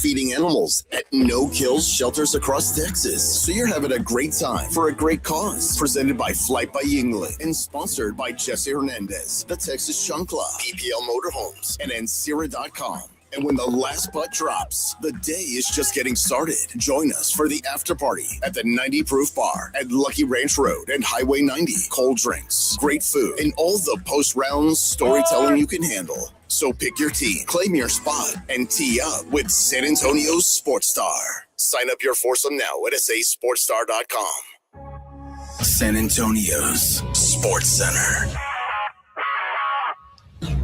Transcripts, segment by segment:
feeding animals at no-kill shelters across Texas. So you're having a great time for a great cause. Presented by Flight by Yingling and sponsored by Jesse Hernandez, the Texas Shunk Club, PPL Motorhomes, and Ancira.com. And when the last putt drops, the day is just getting started. Join us for the after party at the 90 Proof Bar at Lucky Ranch Road and Highway 90. Cold drinks, great food, and all the post-round storytelling you can handle. So pick your tee, claim your spot, and tee up with San Antonio's Sports Star. Sign up your foursome now at sasportstar.com. San Antonio's Sports Center.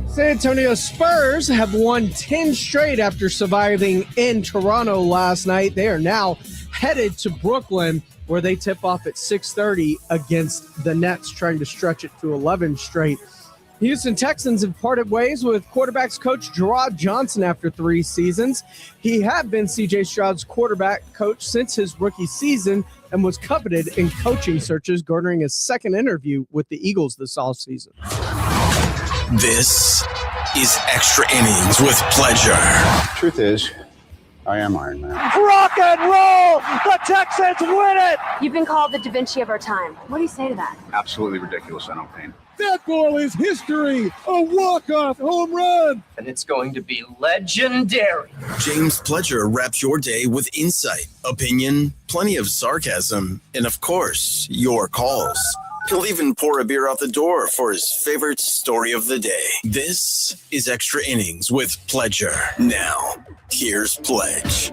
San Antonio Spurs have won 10 straight after surviving in Toronto last night. They are now headed to Brooklyn, where they tip off at 6:30 against the Nets, trying to stretch it to 11 straight. Houston Texans have parted ways with quarterbacks coach Gerard Johnson after 3 seasons. He had been C.J. Stroud's quarterback coach since his rookie season and was coveted in coaching searches, garnering a second interview with the Eagles this offseason. This is Extra Innings with Pleasure. Truth is, I am Iron Man. Rock and roll! The Texans win it! You've been called the Da Vinci of our time. What do you say to that? Absolutely ridiculous, I don't pain. That ball is history! A walk-off home run! And it's going to be legendary. James Pledger wraps your day with insight, opinion, plenty of sarcasm, and of course, your calls. He'll even pour a beer out the door for his favorite story of the day. This is Extra Innings with Pledger. Now, here's Pledge.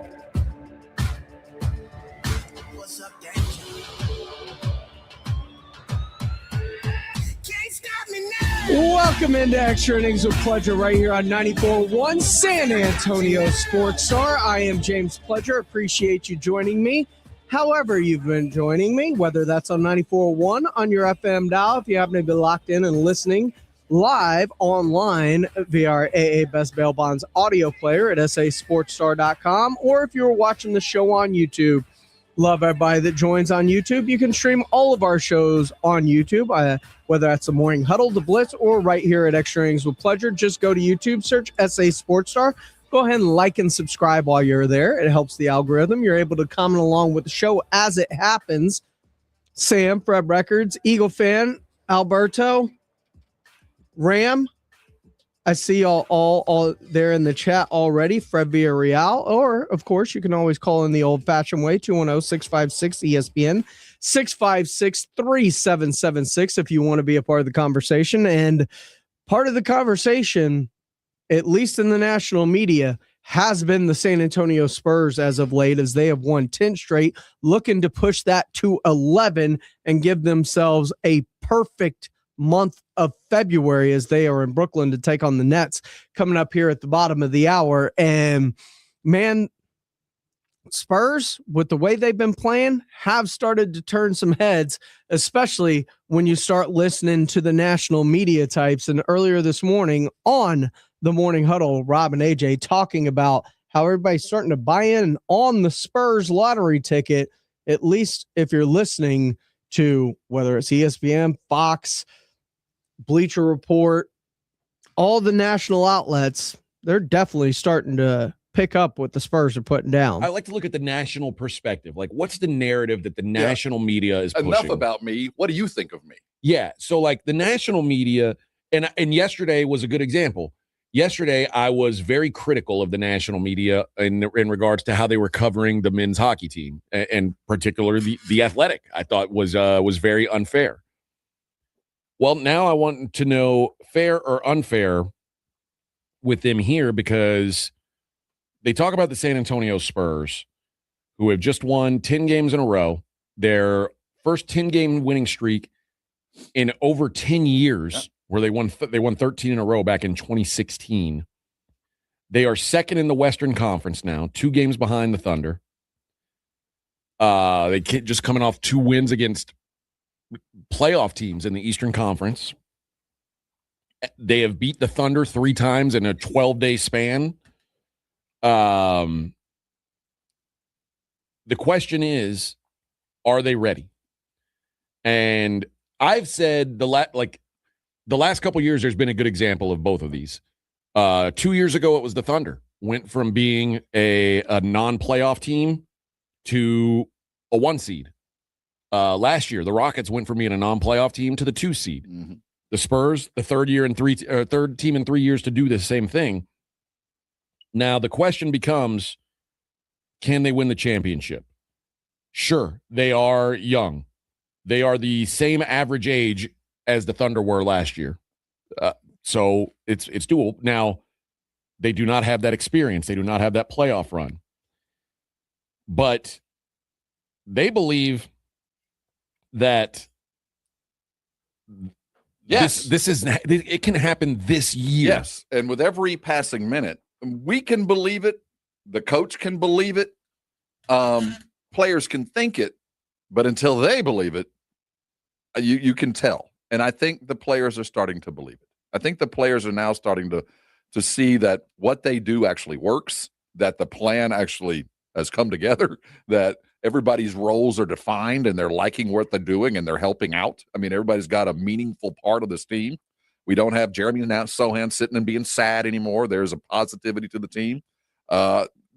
What's up, Danger? Can't stop me now. Welcome into Extra Innings with Pledger right here on 94.1 San Antonio Sports Star. I am James Pledger. Appreciate you joining me. However you've been joining me, whether that's on 94.1 on your FM dial, if you happen to be locked in and listening live online via our AA Best Bail Bonds audio player at sasportstar.com, or if you're watching the show on YouTube, love everybody that joins on YouTube. You can stream all of our shows on YouTube, whether that's the Morning Huddle, the Blitz, or right here at Extra Innings with Pleasure. Just go to YouTube, search SA Sports Star. Go ahead and like and subscribe while you're there. It helps the algorithm. You're able to comment along with the show as it happens. Sam, Fred Records, Eagle fan, Alberto, Ram. I see y'all all there in the chat already. Fred Villarreal. Or, of course, you can always call in the old-fashioned way, 210-656-ESPN, 656-3776 if you want to be a part of the conversation. And part of the conversation, at least in the national media, has been the San Antonio Spurs as of late, as they have won 10 straight, looking to push that to 11 and give themselves a perfect month of February as they are in Brooklyn to take on the Nets coming up here at the bottom of the hour. And man, Spurs, with the way they've been playing, have started to turn some heads, especially when you start listening to the national media types. And earlier this morning on the Morning Huddle, Rob and AJ talking about how everybody's starting to buy in on the Spurs lottery ticket, at least if you're listening to whether it's ESPN, Fox, Bleacher Report, all the national outlets. They're definitely starting to pick up what the Spurs are putting down. I like to look at the national perspective. Like, what's the narrative that the national media is pushing? Enough about me. What do you think of me? Yeah. So like the national media, and yesterday was a good example. Yesterday, I was very critical of the national media in regards to how they were covering the men's hockey team, and particularly the Athletic. I thought was very unfair. Well, now I want to know fair or unfair with them here, because they talk about the San Antonio Spurs, who have just won 10 games in a row, their first 10-game winning streak in over 10 years. Yeah. Where they won 13 in a row back in 2016. They are second in the Western Conference now, 2 games behind the Thunder. They just coming off 2 wins against playoff teams in the Eastern Conference. They have beat the Thunder 3 times in a 12-day span. The question is, are they ready? And I've said the last couple of years, there's been a good example of both of these. 2 years ago, it was the Thunder. went from being a non-playoff team to a 1 seed. Last year, the Rockets went from being a non-playoff team to the 2 seed. Mm-hmm. The Spurs, the third team in 3 years to do the same thing. Now the question becomes, can they win the championship? Sure, they are young. They are the same average age as the Thunder were last year. So it's doable. Now, they do not have that experience. They do not have that playoff run. But they believe that yes, it can happen this year. Yes, and with every passing minute, we can believe it. The coach can believe it. Players can think it, but until they believe it, you can tell. And I think the players are starting to believe it. I think the players are now starting to see that what they do actually works, that the plan actually has come together, that everybody's roles are defined and they're liking what they're doing and they're helping out. I mean, everybody's got a meaningful part of this team. We don't have Jeremy Sohan sitting and being sad anymore. There's a positivity to the team.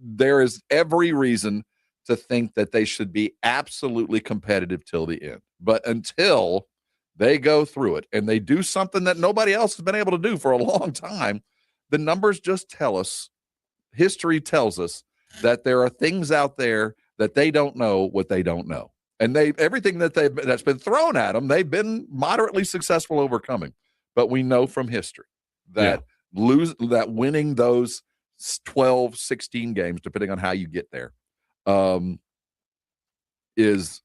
There is every reason to think that they should be absolutely competitive till the end. But until they go through it and they do something that nobody else has been able to do for a long time, the numbers just tell us, history tells us that there are things out there that they don't know what they don't know. And everything that's been thrown at them, they've been moderately successful overcoming. But we know from history that winning those 12, 16 games, depending on how you get there, is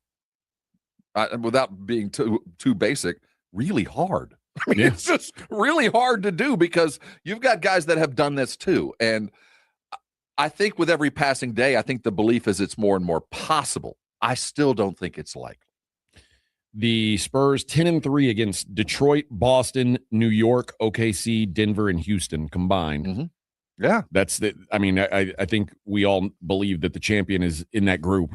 without being too basic, really hard. I mean, It's just really hard to do because you've got guys that have done this too. And I think with every passing day, I think the belief is it's more and more possible. I still don't think it's likely. The Spurs 10-3 against Detroit, Boston, New York, OKC, Denver, and Houston combined. Mm-hmm. Yeah. I think we all believe that the champion is in that group.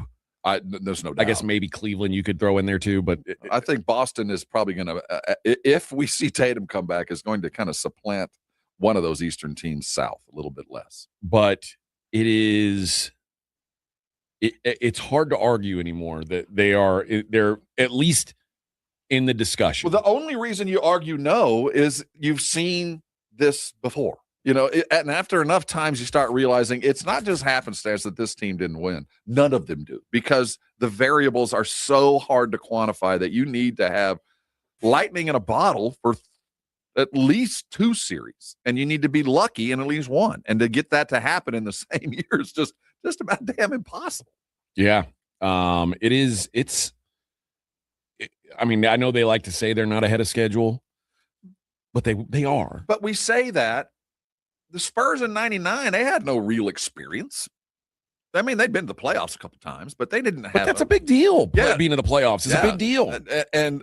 There's no doubt. I guess maybe Cleveland you could throw in there too, but I think Boston is probably going to, if we see Tatum come back, is going to kind of supplant one of those Eastern teams south a little bit less. But it's hard to argue anymore that they're at least in the discussion. Well, the only reason you argue no is you've seen this before. And after enough times, you start realizing it's not just happenstance that this team didn't win. None of them do, because the variables are so hard to quantify that you need to have lightning in a bottle for at least 2 series, and you need to be lucky in at least 1. And to get that to happen in the same year is just about damn impossible. Yeah, it is. I know they like to say they're not ahead of schedule, but they are. But we say that. The Spurs in 99, they had no real experience. I mean, they'd been to the playoffs a couple times, but they didn't have. But that's a big deal. Yeah. Being in the playoffs is a big deal.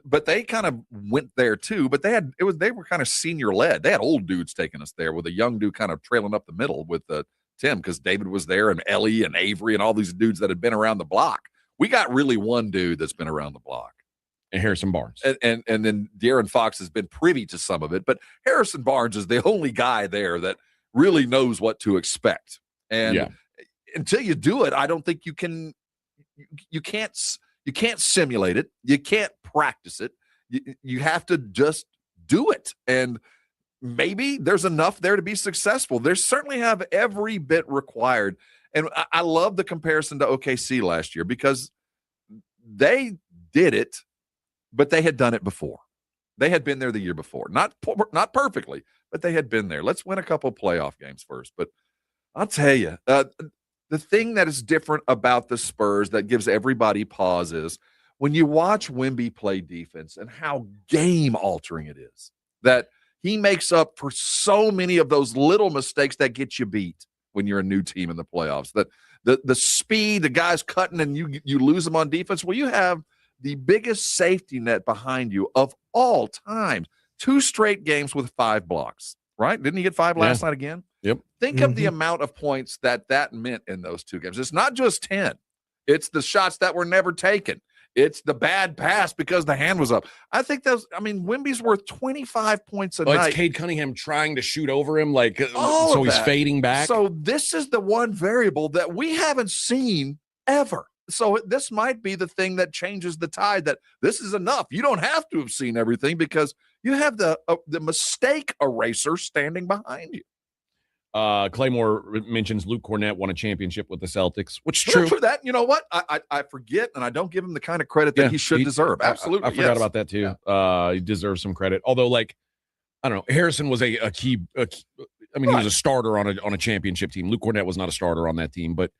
But they kind of went there too. But they were kind of senior led. They had old dudes taking us there with a young dude kind of trailing up the middle with Tim, because David was there and Ellie and Avery and all these dudes that had been around the block. We got really one dude that's been around the block. And Harrison Barnes. And then De'Aaron Fox has been privy to some of it. But Harrison Barnes is the only guy there that really knows what to expect. And until you do it, I don't think you can't simulate it. You can't practice it. You have to just do it. And maybe there's enough there to be successful. They certainly have every bit required. And I love the comparison to OKC last year, because they did it, but they had done it before. They had been there the year before. Not perfectly, but they had been there. Let's win a couple playoff games first. But I'll tell you, the thing that is different about the Spurs that gives everybody pause is when you watch Wemby play defense and how game-altering it is, that he makes up for so many of those little mistakes that get you beat when you're a new team in the playoffs. That the speed, the guys cutting, and you lose them on defense. Well, you have the biggest safety net behind you of all time. 2 straight games with 5 blocks, right? Didn't he get 5 last night again? Yep. Think of the amount of points that meant in those 2 games. It's not just 10. It's the shots that were never taken. It's the bad pass because the hand was up. I think Wemby's worth 25 points a night. It's Cade Cunningham trying to shoot over him, All so of he's that. fading back. So this is the one variable that we haven't seen ever. So this might be the thing that changes the tide, that this is enough. You don't have to have seen everything because you have the mistake eraser standing behind you. Claymore mentions Luke Cornett won a championship with the Celtics, which is true. For that, you know what? I forget, and I don't give him the kind of credit that he should deserve. Absolutely. I forgot about that too. Yeah. He deserves some credit. Although, I don't know, Harrison was a key. He was a starter on a championship team. Luke Cornett was not a starter on that team, but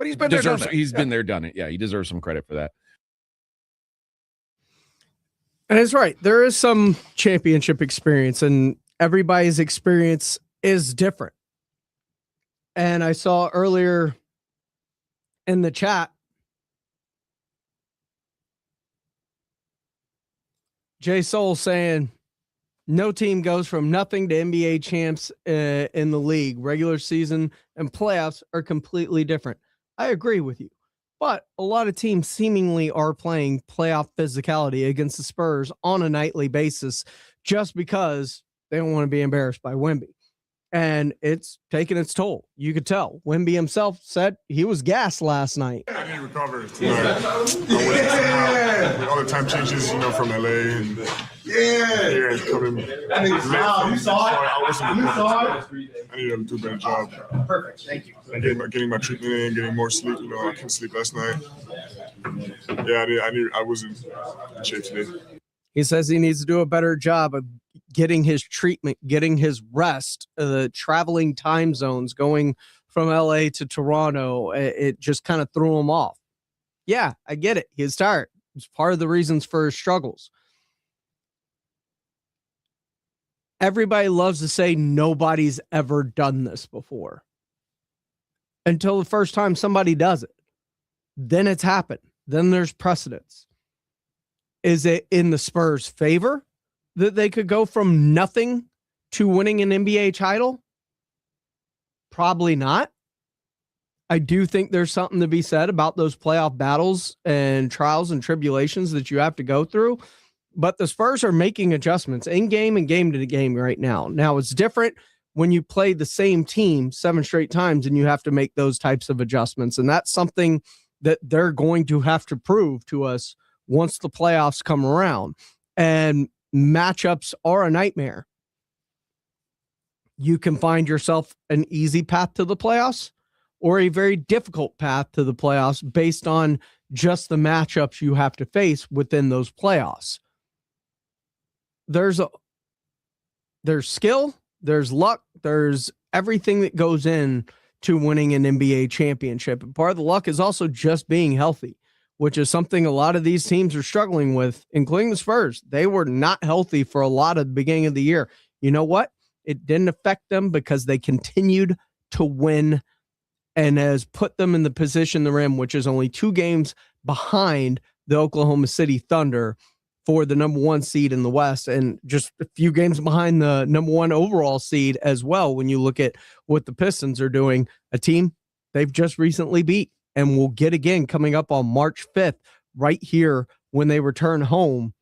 he's been there, done it. He's been there, done it. Yeah, he deserves some credit for that. And it's right. There is some championship experience, and everybody's experience is different. And I saw earlier in the chat, Jay Soul saying, no team goes from nothing to NBA champs in the league. Regular season and playoffs are completely different. I agree with you. But a lot of teams seemingly are playing playoff physicality against the Spurs on a nightly basis just because they don't want to be embarrassed by Wemby. And it's taken its toll. You could tell. Wemby himself said he was gassed last night. I didn't recover tonight. I went all the time changes, from LA and here and coming. You saw it. I needed to do a better job. Perfect. Thank you. And getting my treatment in, getting more sleep. I couldn't sleep last night. Yeah, I wasn't in shape today. He says he needs to do a better job of getting his treatment, getting his rest, traveling time zones, going from LA to Toronto. It just kind of threw him off. Yeah, I get it. He's tired. It's part of the reasons for his struggles. Everybody loves to say nobody's ever done this before. Until the first time somebody does it. Then it's happened. Then there's precedence. Is it in the Spurs' favor that they could go from nothing to winning an NBA title? Probably not. I do think there's something to be said about those playoff battles and trials and tribulations that you have to go through. But the Spurs are making adjustments in game and game to game right now. Now, it's different when you play the same team 7 straight times and you have to make those types of adjustments. And that's something that they're going to have to prove to us once the playoffs come around. And matchups are a nightmare. You can find yourself an easy path to the playoffs or a very difficult path to the playoffs based on just the matchups you have to face within those playoffs. There's skill, there's luck, there's everything that goes in to winning an NBA championship. And part of the luck is also just being healthy, which is something a lot of these teams are struggling with, including the Spurs. They were not healthy for a lot of the beginning of the year. You know what? It didn't affect them because they continued to win and has put them in the position they're in, which is only 2 games behind the Oklahoma City Thunder for the number 1 seed in the West, and just a few games behind the number 1 overall seed as well. When you look at what the Pistons are doing, a team they've just recently beat and will get again coming up on March 5th, right here when they return home.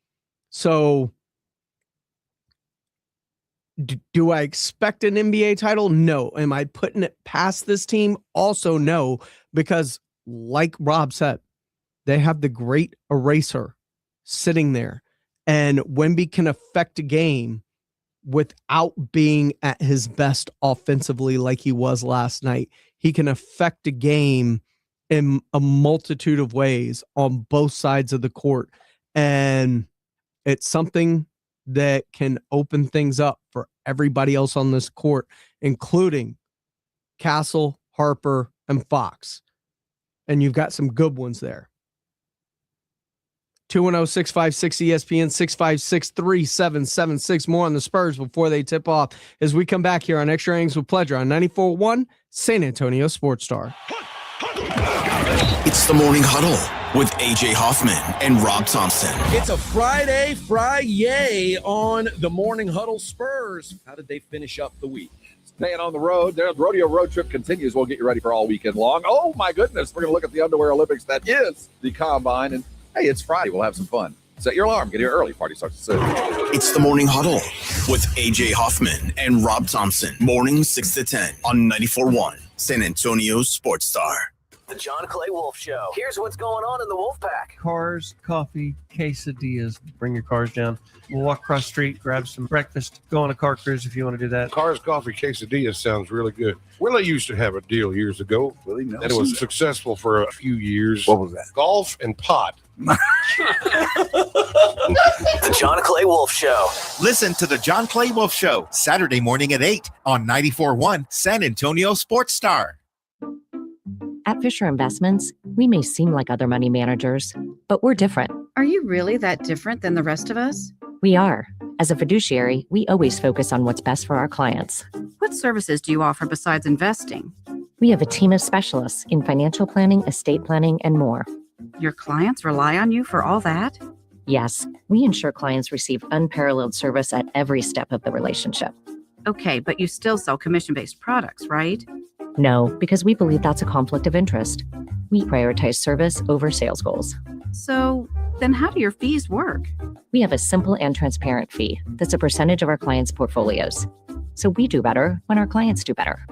So do I expect an NBA title? No. Am I putting it past this team? Also no, because like Rob said, they have the great eraser sitting there, and Wemby can affect a game without being at his best offensively like he was last night. He can affect a game in a multitude of ways on both sides of the court, and it's something that can open things up for everybody else on this court, including Castle, Harper, and Fox. And you've got some good ones there. 210-656-ESPN, 656-3776. More on the Spurs before they tip off as we come back here on Extra Innings with Pleasure on 94.1 San Antonio Sports Star. It's the Morning Huddle with AJ Hoffman and Rob Thompson. It's a Friday on the Morning Huddle. Spurs, how did they finish up the week? Staying on the road. The rodeo road trip continues. We'll get you ready for all weekend long. Oh, my goodness. We're going to look at the underwear Olympics. That is the Combine. And Hey, it's Friday. We'll have some fun. Set your alarm. Get here early. Party starts at 6. It's the Morning Huddle with AJ Hoffman and Rob Thompson. Mornings 6 to 10 on 94.1 San Antonio's Sports Star. The John Clay Wolf Show. Here's what's going on in the Wolf Pack. Cars, coffee, quesadillas. Bring your cars down. We'll walk across the street, grab some breakfast, go on a car cruise if you want to do that. Cars, coffee, quesadillas sounds really good. Willie used to have a deal years ago. Willie Nelson. And it was successful for a few years. What was that? Golf and pot. The John Clay Wolf Show. Listen to the John Clay Wolf Show, Saturday morning at 8 on 94.1 San Antonio Sports Star. At Fisher Investments, we may seem like other money managers, but we're different. Are you really that different than the rest of us? We are. As a fiduciary, we always focus on what's best for our clients. What services do you offer besides investing? We have a team of specialists in financial planning, estate planning, and more. Your clients rely on you for all that? Yes, we ensure clients receive unparalleled service at every step of the relationship. Okay, but you still sell commission-based products, right? No, because we believe that's a conflict of interest. We prioritize service over sales goals. So then how do your fees work? We have a simple and transparent fee that's a percentage of our clients' portfolios. So we do better when our clients do better.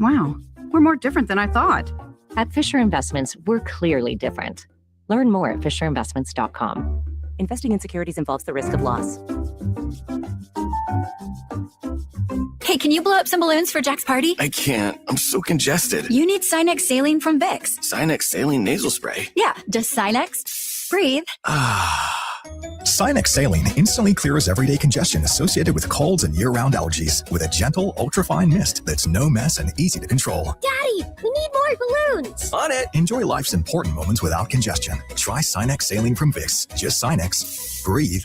Wow, we're more different than I thought. At Fisher Investments, we're clearly different. Learn more at fisherinvestments.com. Investing in securities involves the risk of loss. Hey, can you blow up some balloons for Jack's party? I can't. I'm so congested. You need Sinex Saline from Vicks. Sinex Saline Nasal Spray. Yeah, just Sinex. Breathe. Sinex Saline instantly clears everyday congestion associated with colds and year-round allergies with a gentle, ultrafine mist that's no mess and easy to control. Daddy, we need more balloons. On it. Enjoy life's important moments without congestion. Try Sinex Saline from Vicks. Just Sinex. Breathe.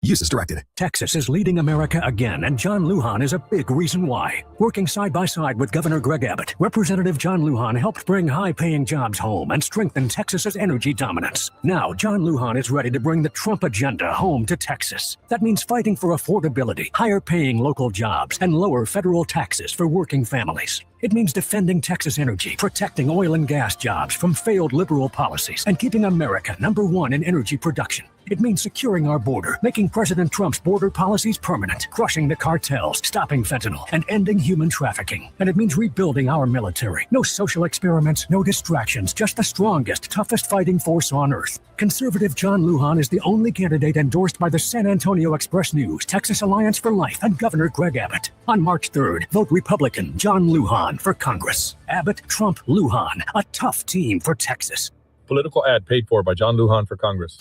Use as directed. Texas is leading America again, and John Lujan is a big reason why. Working side by side with Governor Greg Abbott, Representative John Lujan helped bring high-paying jobs home and strengthen Texas's energy dominance. Now, John Lujan is ready to bring the Trump agenda home to Texas. That means fighting for affordability, higher-paying local jobs, and lower federal taxes for working families. It means defending Texas energy, protecting oil and gas jobs from failed liberal policies, and keeping America #1 in energy production. It means securing our border, making President Trump's border policies permanent, crushing the cartels, stopping fentanyl, and ending human trafficking. And it means rebuilding our military. No social experiments, no distractions, just the strongest, toughest fighting force on earth. Conservative John Lujan is the only candidate endorsed by the San Antonio Express-News, Texas Alliance for Life, and Governor Greg Abbott. On March 3rd, vote Republican John Lujan for Congress. Abbott, Trump, Lujan, a tough team for Texas. Political ad paid for by John Lujan for Congress.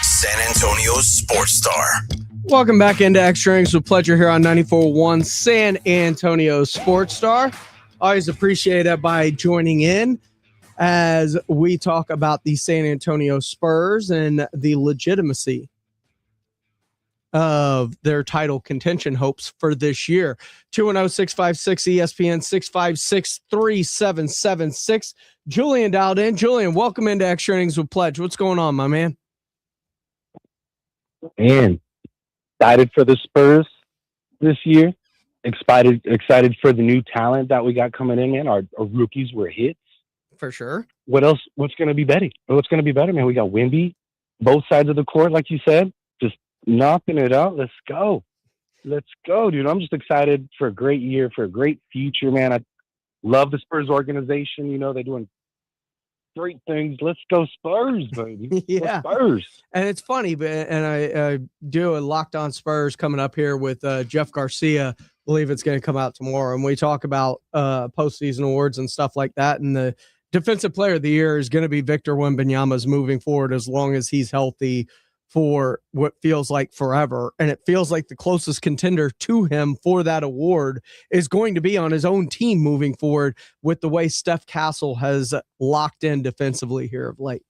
San Antonio's Sports Star. Welcome back into Extra Innings with Pleasure here on 94.1 San Antonio Sports Star. Always appreciate it by joining in as we talk about the San Antonio Spurs and the legitimacy of their title contention hopes for this year. 210-656-ESPN, 656-3776. Julian dialed in. Julian, welcome into Extra Innings with Pledge. What's going on, my man? Man, excited for the Spurs this year. Excited for the new talent that we got coming in. Our rookies were hits. For sure. What else? What's going to be better? What's going to be better, man? We got Wemby, both sides of the court, like you said, just knocking it out. Let's go, dude. I'm just excited for a great year, for a great future, man. I love the Spurs organization. You know, they're doing great things. Let's go Spurs, baby. Yeah. Go Spurs. And it's funny, and I do a Locked On Spurs coming up here with Jeff Garcia. I believe it's going to come out tomorrow. And we talk about postseason awards and stuff like that. And the Defensive Player of the Year is going to be Victor Wembanyama's moving forward as long as he's healthy for what feels like forever. And it feels like the closest contender to him for that award is going to be on his own team moving forward with the way Steph Castle has locked in defensively here of late.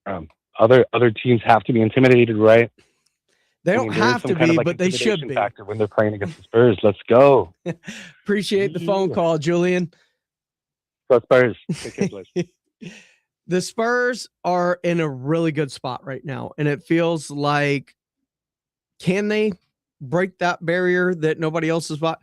Other teams have to be intimidated, right? They don't have to be, but they should be. Factor when they're playing against the Spurs. Let's go. Appreciate the phone call, Julian. Go Spurs. The Spurs are in a really good spot right now, and it feels like, can they break that barrier that nobody else has bought?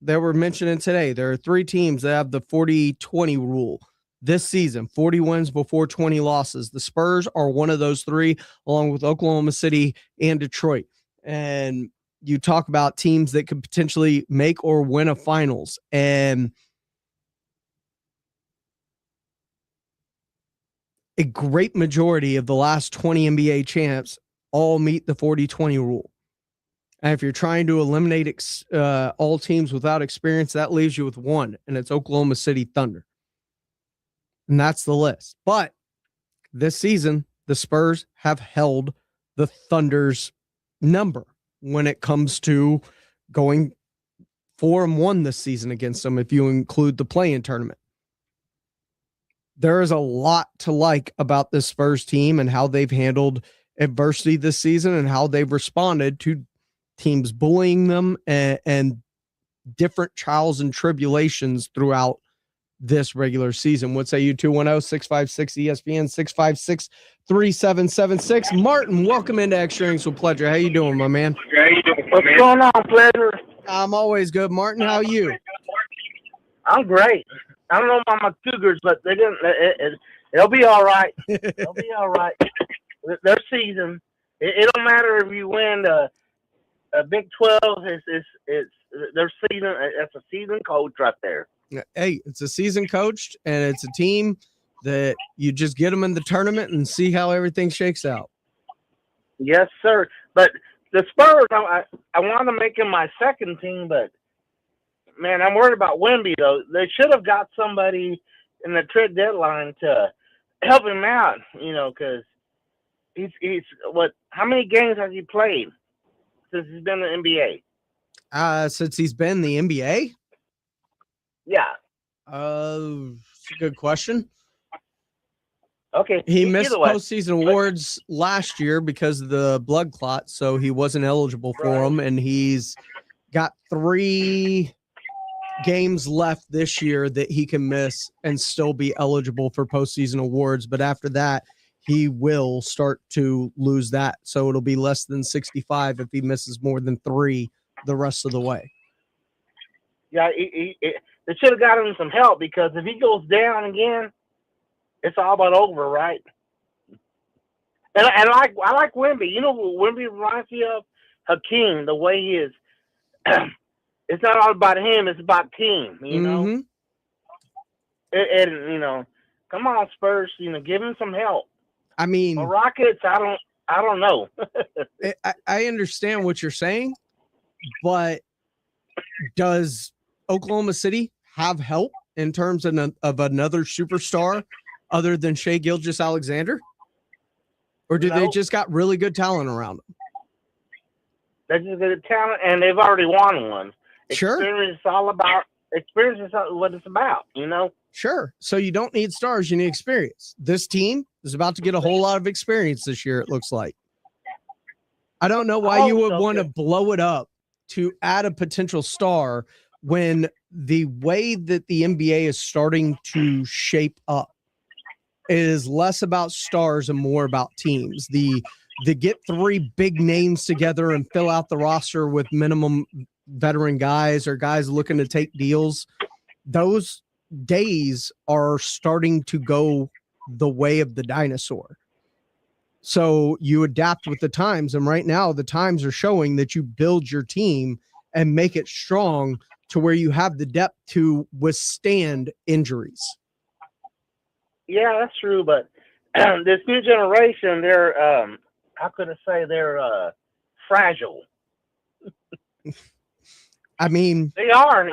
They were mentioning today, there are 3 teams that have the 40-20 rule. this season, 40 wins before 20 losses. The Spurs are one of those three, along with Oklahoma City and Detroit. And you talk about teams that could potentially make or win a finals. And a great majority of the last 20 NBA champs all meet the 40-20 rule. And if you're trying to eliminate all teams without experience, that leaves you with one, and it's Oklahoma City Thunder. And that's the list. But this season, the Spurs have held the Thunder's number when it comes to going 4-1 this season against them, if you include the play-in tournament. There is a lot to like about this Spurs team and how they've handled adversity this season and how they've responded to teams bullying them and different trials and tribulations throughout this regular season. What say you? 210-656-ESPN, 656-3776. Martin, welcome into Extra Innings with Pleasure. How you doing, my man? What's going on, Pleasure? I'm always good. Martin, how are you? I'm great. I don't know about my Cougars, but they didn't. They'll be all right. They'll be all right. Their season. It don't matter if you win a Big 12. It's their season. That's a season coach right there. Hey, it's a season coached, and it's a team that you just get them in the tournament and see how everything shakes out. Yes, sir. But the Spurs, I want to make them my second team, but man, I'm worried about Wemby, though. They should have got somebody in the trade deadline to help him out, because he's what? How many games has he played since he's been in the NBA? Since he's been in the NBA? Yeah. It's a good question. Okay. He missed postseason awards last year because of the blood clot, so he wasn't eligible for them, and he's got 3 games left this year that he can miss and still be eligible for postseason awards. But after that, he will start to lose that. So it'll be less than 65 if he misses more than 3 the rest of the way. Yeah, they should have got him some help, because if he goes down again, it's all but over, right? And I like Wemby. You know what Wemby reminds me of? Hakeem, the way he is. It's not all about him; it's about team. You know. And come on, Spurs. Give him some help. I mean, the Rockets. I don't know. I understand what you're saying, but does Oklahoma City have help in terms of another superstar other than Shai Gilgeous-Alexander? Or do they just got really good talent around them? They just good talent, and they've already won one. Sure. Experience is what it's about, Sure. So you don't need stars, you need experience. This team is about to get a whole lot of experience this year, it looks like. I don't know why you would want to blow it up to add a potential star when the way that the NBA is starting to shape up is less about stars and more about teams. The get 3 big names together and fill out the roster with minimum veteran guys or guys looking to take deals. Those days are starting to go the way of the dinosaur. So you adapt with the times. And right now the times are showing that you build your team and make it strong to where you have the depth to withstand injuries. Yeah, that's true. But this new generation, they're, how could I say, they're fragile. I mean, they are.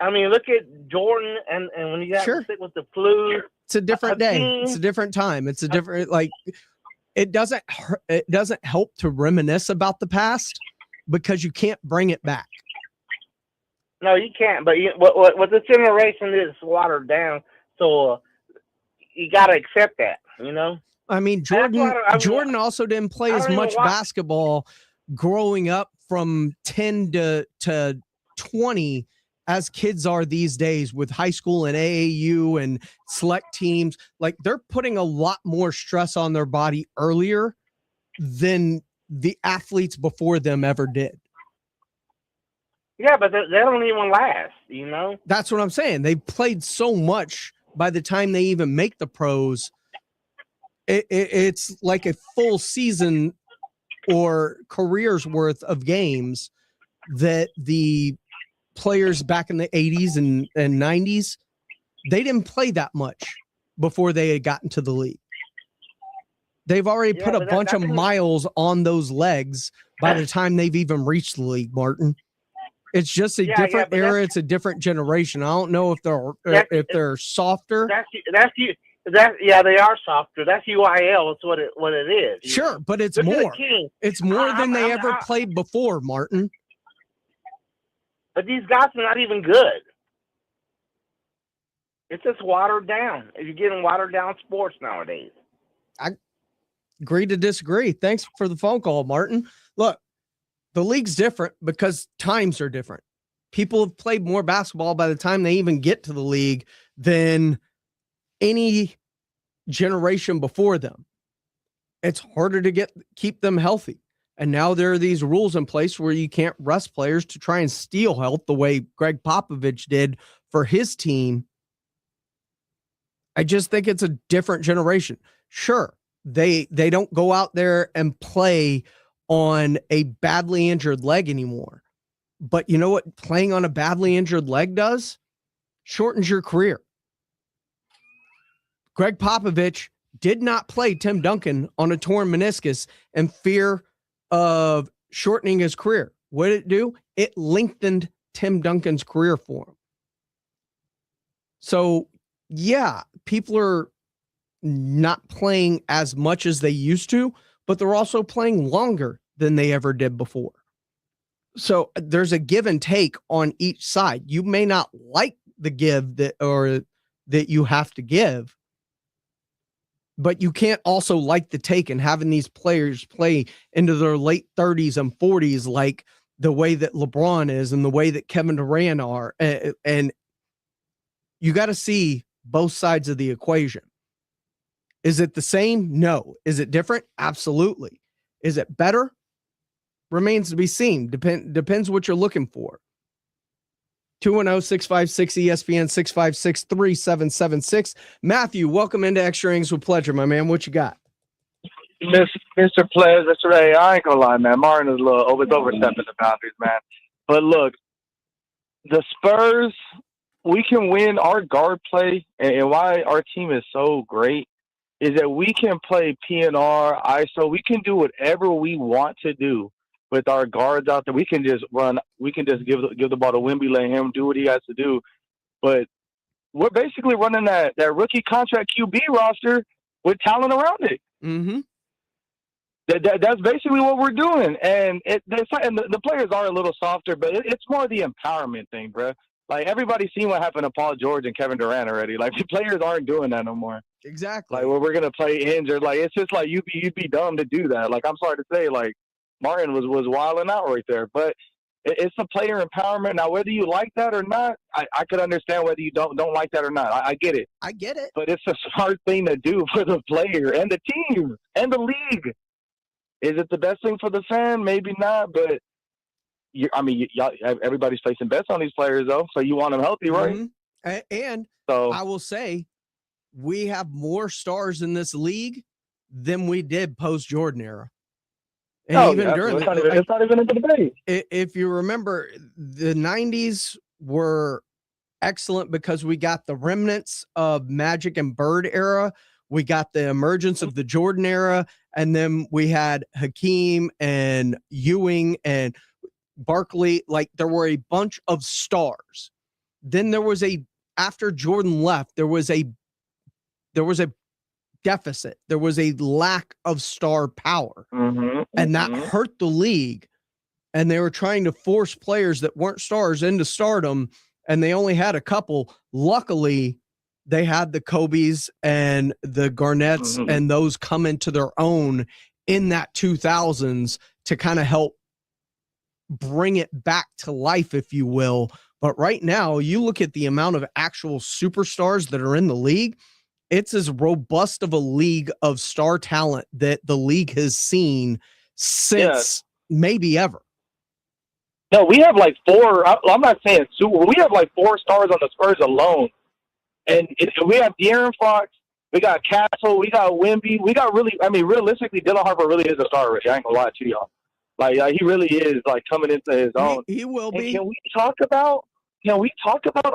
I mean, look at Jordan, and when you got to sit with the flu. It's a different day. It's a different time. It's a different, it doesn't help to reminisce about the past because you can't bring it back. No, you can't. But what this generation is watered down, so you got to accept that. I mean, Jordan also didn't play as much basketball growing up from 10 to 20 as kids are these days with high school and AAU and select teams. Like, they're putting a lot more stress on their body earlier than the athletes before them ever did. Yeah, but they don't even last, you know? That's what I'm saying. They played so much by the time they even make the pros. It's like a full season or career's worth of games that the players back in the 80s and 90s, they didn't play that much before they had gotten to the league. They've already put a bunch of miles on those legs by the time they've even reached the league, Martin. It's just a different era. It's a different generation. I don't know if they're softer. They are softer. That's UIL. It's what it is. Sure, but it's more. It's more than they ever played before, Martin. But these guys are not even good. It's just watered down. You're getting watered down sports nowadays. I agree to disagree. Thanks for the phone call, Martin. Look, the league's different because times are different. People have played more basketball by the time they even get to the league than any generation before them. It's harder to keep them healthy. And now there are these rules in place where you can't rest players to try and steal health the way Greg Popovich did for his team. I just think it's a different generation. Sure, they don't go out there and play on a badly injured leg anymore. But you know what playing on a badly injured leg does? Shortens your career. Greg Popovich did not play Tim Duncan on a torn meniscus in fear of shortening his career. What did it do? It lengthened Tim Duncan's career for him. So, yeah, people are not playing as much as they used to, but they're also playing longer than they ever did before. So there's a give and take on each side. You may not like the give that you have to give, but you can't also like the take, and having these players play into their late 30s and 40s like the way that LeBron is and the way that Kevin Durant are. And you got to see both sides of the equation. Is it the same? No. Is it different? Absolutely. Is it better? Remains to be seen. Depends what you're looking for. 210-656-ESPN, 656-3776. Matthew, welcome into Extra Innings with Pleasure, my man. What you got? Mr. Pledge, Mr. Ray, I ain't gonna lie, man. Martin is a little overstepping the boundaries, man. But look, the Spurs, we can win our guard play, and why our team is so great is that we can play PNR, ISO. We can do whatever we want to do with our guards out there. We can just run. We can just give the ball to Wemby, let him do what he has to do. But we're basically running that rookie contract QB roster with talent around it. Mm-hmm. That's basically what we're doing. And the players are a little softer, but it's more the empowerment thing, bro. Like, everybody's seen what happened to Paul George and Kevin Durant already. Like, the players aren't doing that no more. Exactly. Like, well, we're going to play injured. Like, it's just like you'd be dumb to do that. Like, I'm sorry to say, like, Martin was wilding out right there. But it's a player empowerment. Now, whether you like that or not, I could understand whether you don't like that or not. I get it. I get it. But it's a smart thing to do for the player and the team and the league. Is it the best thing for the fan? Maybe not, but everybody's placing bets on these players, though, so you want them healthy, right? Mm-hmm. And so, I will say we have more stars in this league than we did post-Jordan era. And during it's not even a debate. If you remember, the 90s were excellent because we got the remnants of Magic and Bird era. We got the emergence of the Jordan era, and then we had Hakeem and Ewing and Barkley. Like, there were a bunch of stars. Then there was after Jordan left, there was a deficit. There was a lack of star power, and that hurt the league. And they were trying to force players that weren't stars into stardom, and they only had a couple. Luckily, they had the Kobes and the Garnetts and those come into their own in that 2000s to kind of help bring it back to life, if you will. But right now, you look at the amount of actual superstars that are in the league, it's as robust of a league of star talent that the league has seen since maybe ever. No, we have like four. I'm not saying super. We have like 4 stars on the Spurs alone, and we have De'Aaron Fox. We got Castle. We got Wemby. We got really. I mean, realistically, Dylan Harper really is a star already. I ain't gonna lie to y'all. Like he really is like coming into his own. He will be. And can we talk about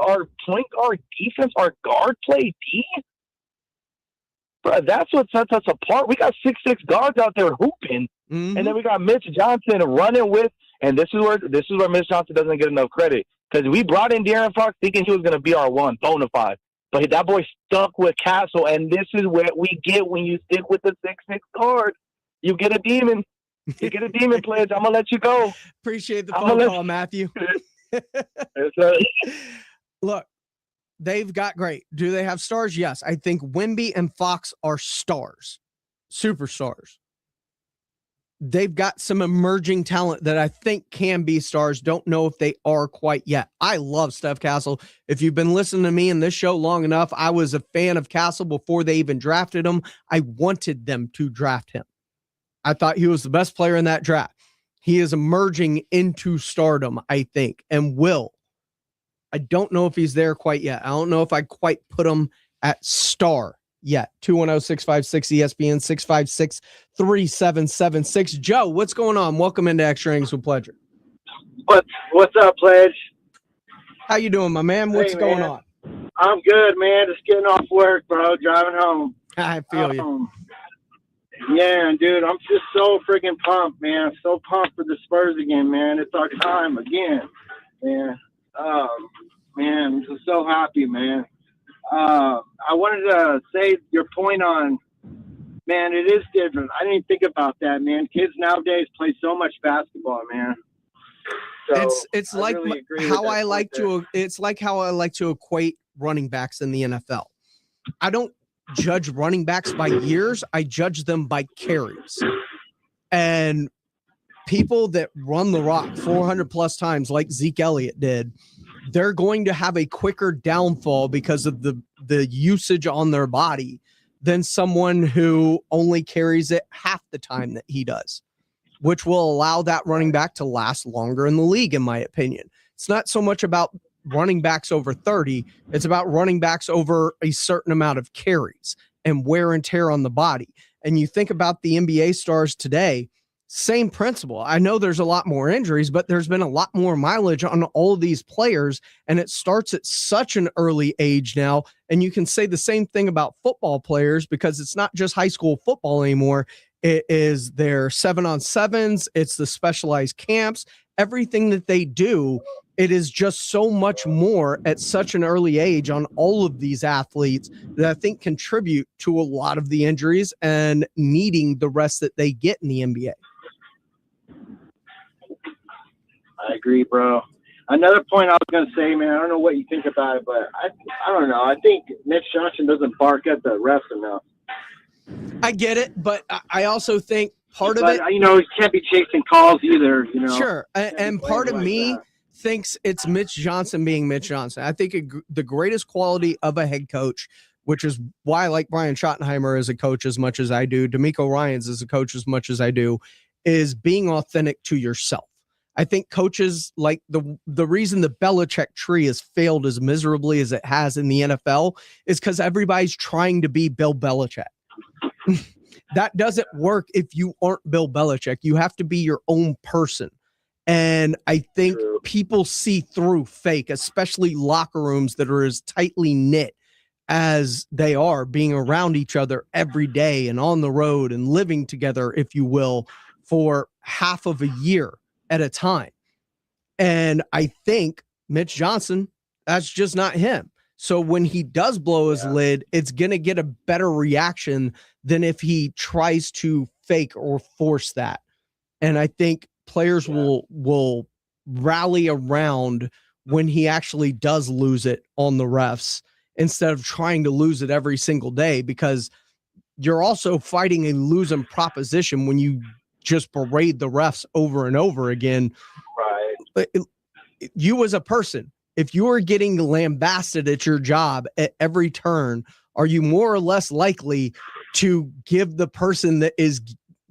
our point guard defense, our guard play D? Bro, that's what sets us apart. We got 6'6" guards out there hooping, and then we got Mitch Johnson running with. And this is where Mitch Johnson doesn't get enough credit, because we brought in De'Aaron Fox thinking he was going to be our one, bona fide. But that boy stuck with Castle, and this is what we get when you stick with the 6'6" guard. You get a demon. You get a demon, pledge. I'm going to let you go. Appreciate the phone call, Matthew. Look, they've got great. Do they have stars? Yes. I think Wemby and Fox are stars, superstars. They've got some emerging talent that I think can be stars. Don't know if they are quite yet. I love Steph Castle. If you've been listening to me in this show long enough, I was a fan of Castle before they even drafted him. I wanted them to draft him. I thought he was the best player in that draft. He is emerging into stardom, I think, and will. I don't know if he's there quite yet. I don't know if I quite put him at star yet. 210-656-ESPN, 656-3776. Joe, what's going on? Welcome into Extra Innings with Pleasure. What's up, Pledge? How you doing, my man? What's going on? I'm good, man. Just getting off work, bro. Driving home. I feel you. Yeah, dude, I'm just so freaking pumped, man. So pumped for the Spurs again, man. It's our time again, man. Man, I'm just so happy, man. I wanted to say your point on, man, it is different. I didn't think about that, man. Kids nowadays play so much basketball, man. So it's like really how I like to. It's like how I like to equate running backs in the NFL. I don't judge running backs by years. I judge them by carries. And people that run the rock 400 plus times, like Zeke Elliott did, they're going to have a quicker downfall because of the usage on their body than someone who only carries it half the time that he does, which will allow that running back to last longer in the league, in my opinion. It's not so much about running backs over 30. It's about running backs over a certain amount of carries and wear and tear on the body. And you think about the NBA stars today, same principle. I know there's a lot more injuries, but there's been a lot more mileage on all of these players, and it starts at such an early age now. And you can say the same thing about football players, because it's not just high school football anymore. It is their 7-on-7s. It's the specialized camps, everything that they do. It is just so much more at such an early age on all of these athletes that I think contribute to a lot of the injuries and needing the rest that they get in the NBA. I agree, bro. Another point I was going to say, man, I don't know what you think about it, but I don't know. I think Mitch Johnson doesn't bark at the refs enough. I get it, but I also think part of it, you know, he can't be chasing calls either, you know. Sure. And part of me thinks it's Mitch Johnson being Mitch Johnson. I think the greatest quality of a head coach, which is why I like Brian Schottenheimer as a coach as much as I do, D'Amico Ryans as a coach as much as I do, is being authentic to yourself. I think coaches, like the reason the Belichick tree has failed as miserably as it has in the NFL is because everybody's trying to be Bill Belichick. That doesn't work if you aren't Bill Belichick. You have to be your own person. And I think people see through fake, especially locker rooms that are as tightly knit as they are, being around each other every day and on the road and living together, if you will, for half of a year at a time. And I think Mitch Johnson, that's just not him. So when he does blow his lid, it's going to get a better reaction than if he tries to fake or force that. And I think players will rally around when he actually does lose it on the refs instead of trying to lose it every single day, because you're also fighting a losing proposition when you just berate the refs over and over again. Right. You as a person, if you are getting lambasted at your job at every turn, are you more or less likely to give the person that is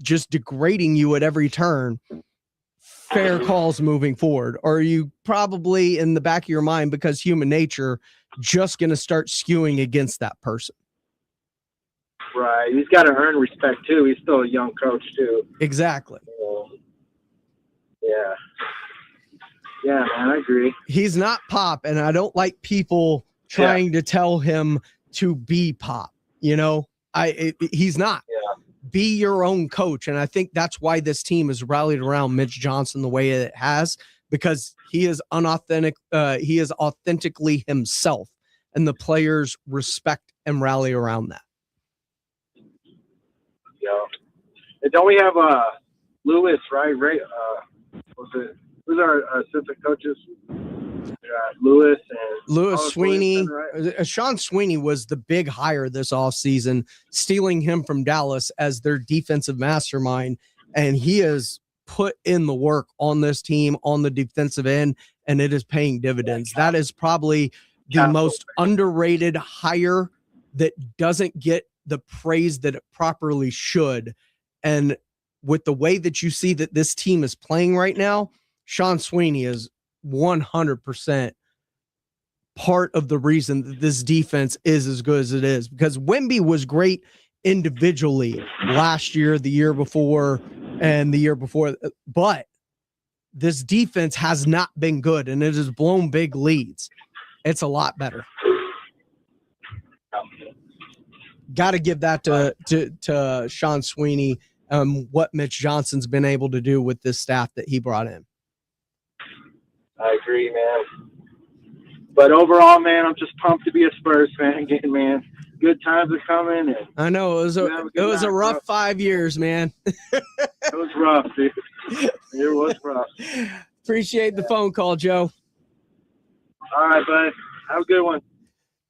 just degrading you at every turn fair calls moving forward? Or are you probably in the back of your mind, because human nature, just going to start skewing against that person? Right. He's got to earn respect, too. He's still a young coach, too. Exactly. Yeah. Yeah, man, I agree. He's not Pop, and I don't like people trying to tell him to be Pop. He's not. Yeah. Be your own coach, and I think that's why this team has rallied around Mitch Johnson the way it has, because he is unauthentic. He is authentically himself, and the players respect and rally around that. Yeah. And don't we have Lewis, right? Who's our assistant coaches? Lewis Sweeney. right? Sean Sweeney was the big hire this offseason, stealing him from Dallas as their defensive mastermind. And he has put in the work on this team on the defensive end, and it is paying dividends. That is probably the most underrated hire that doesn't get the praise that it properly should. And with the way that you see that this team is playing right now, Sean Sweeney is 100% part of the reason that this defense is as good as it is, because Wemby was great individually last year, the year before, and the year before, but this defense has not been good, and it has blown big leads. It's a lot better. Got to give that to Sean Sweeney, what Mitch Johnson's been able to do with this staff that he brought in. I agree, man. But overall, man, I'm just pumped to be a Spurs fan again, man. Good times are coming. And I know it was a rough 5 years, man. It was rough, dude. It was rough. Appreciate the phone call, Joe. All right, bud. Have a good one.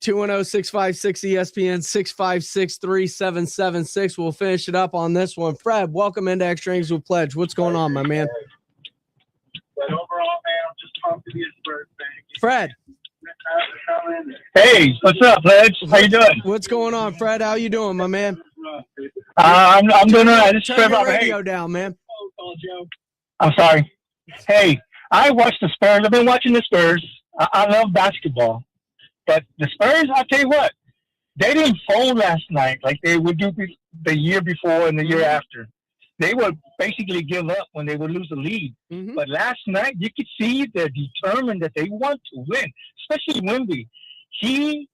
210-656-ESPN, 656-3776. We'll finish it up on this one. Fred, welcome into Extra Innings with Pledge. What's going on, my man? But overall, man, I'm just pumped to be a Spurs fan. Fred. Hey, what's up, Pledge? How you doing? What's going on, Fred? How you doing, my man? I'm doing all right. This is Turn Fred. your radio down, man. I'm sorry. Hey, I watched the Spurs. I've been watching the Spurs. I love basketball. But the Spurs, I'll tell you what, they didn't fold last night like they would do the year before and the year after. They would basically give up when they would lose the lead. Mm-hmm. But last night, you could see they're determined that they want to win, especially Wemby. He